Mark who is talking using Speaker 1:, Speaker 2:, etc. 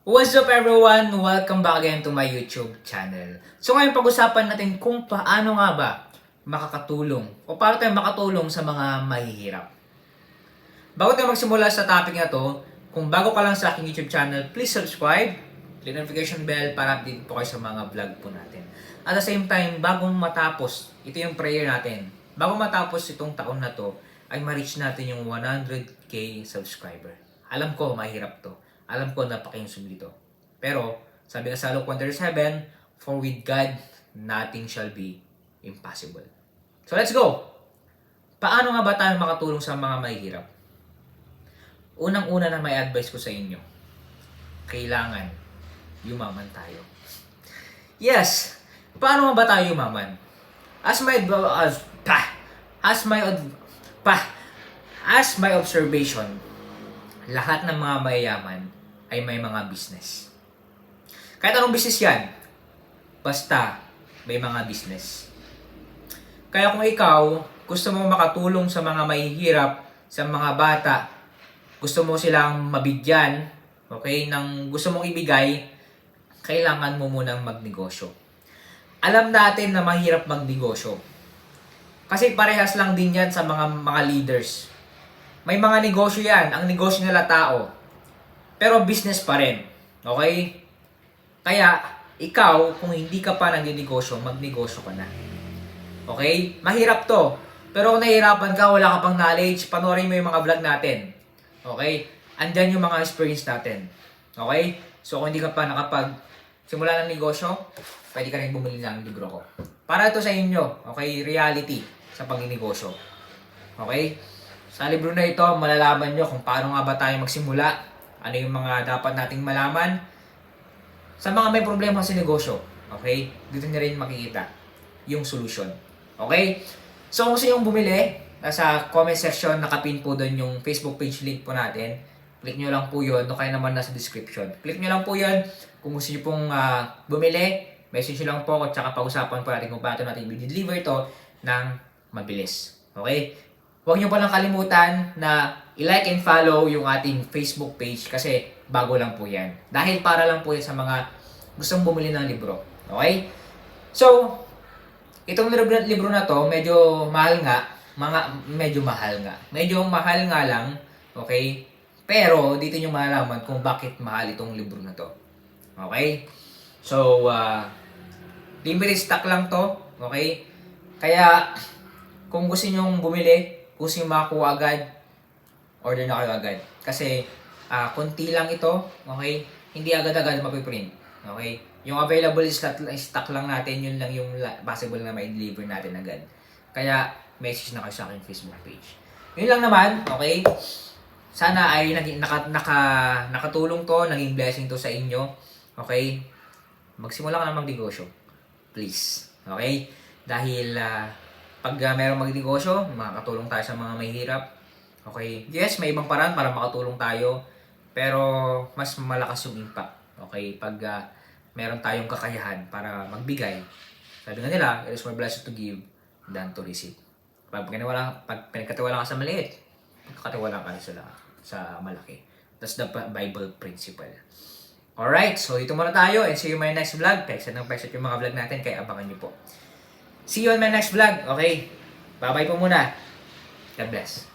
Speaker 1: What's up everyone? Welcome back again to my YouTube channel. So ngayon pag-usapan natin kung paano nga ba makakatulong o paano tayo makatulong sa mga mahihirap. Bago tayo magsimula sa topic na to, kung bago ka lang sa aking YouTube channel, please subscribe, click notification bell para update po kayo sa mga vlog po natin. At the same time, bagong matapos, ito yung prayer natin, bago matapos itong taon na to, ay ma-reach natin yung 100k subscriber. Alam ko, mahirap to. Alam ko, napaka-insubli to. Pero, sabi nga sa Luke 1:37, for with God, nothing shall be impossible. So, let's go! Paano nga ba tayo makatulong sa mga mahihirap? Unang-una na may advice ko sa inyo, kailangan yumaman tayo. Yes! Paano nga ba tayo yumaman? As my observation, lahat ng mga mayayaman ay may mga business. Kahit anong business yan, basta may mga business. Kaya kung ikaw, gusto mo makatulong sa mga mahihirap, sa mga bata, gusto mo silang mabigyan, okay, ng gusto mong ibigay, kailangan mo munang magnegosyo. Alam natin na mahirap magnegosyo. Kasi parehas lang din yan sa mga leaders. May mga negosyo yan, ang negosyo nila tao. Pero business pa rin. Okay? Kaya, ikaw, kung hindi ka pa nagninegosyo, magnegosyo ka na. Okay? Mahirap to. Pero kung nahihirapan ka, wala ka pang knowledge, panoorin mo yung mga vlog natin. Okay? Andyan yung mga experience natin. Okay? So, kung hindi ka pa simula ng negosyo, pwede ka rin bumili ng libro ko. Para ito sa inyo. Okay? Reality sa pagninegosyo. Okay? Sa libro na ito, malalaman nyo kung paano nga ba tayo magsimula, ano yung mga dapat nating malaman sa mga may problema sa negosyo. Okay? Dito nyo rin makikita yung solution. Okay? So kung gusto nyo bumili, nasa comment section, nakapin po doon yung Facebook page link po natin. Click nyo lang po yun, kaya naman nasa description. Click nyo lang po yun. Kung gusto nyo pong bumili, message nyo lang po at saka pag-usapan po natin kung paano natin i-deliver ito ng mabilis. Okay? Huwag nyo palang kalimutan na i-like and follow yung ating Facebook page kasi bago lang po yan. Dahil para lang po yan sa mga gustong bumili ng libro. Okay? So, itong libro na to, medyo mahal nga. Medyo mahal nga lang. Okay? Pero, dito nyo malalaman kung bakit mahal itong libro na to. Okay? So, limited stock lang to. Okay? Kaya, kung gusto nyo bumili, kung gusto nyo makakuha agad, order na kayo agad. Kasi, konti lang ito, okay? Hindi agad-agad mapiprint, okay? Yung available stock lang natin, yun lang yung possible na ma-deliver natin agad. Kaya, message na kayo sa aking Facebook page. Yun lang naman, okay? Sana ay nakatulong to, naging blessing to sa inyo, okay? Magsimula ka na magnegosyo, please, okay? Dahil, pag mayroong magnegosyo, makakatulong tayo sa mga mahihirap. Okay? Yes, may ibang paraan para makatulong tayo. Pero mas malakas yung impact. Okay? Pag meron tayong kakayahan para magbigay. Sabi nga nila, it is more blessed to give than to receive. Pag pinagkatiwala ka sa maliit, pagkatiwala ka sa malaki. That's the Bible principle. Alright, so ito muna tayo and see you in my next vlog. Pexet yung mga vlog natin, kaya abangan nyo po. See you on my next vlog. Okay? Bye-bye po muna. God bless.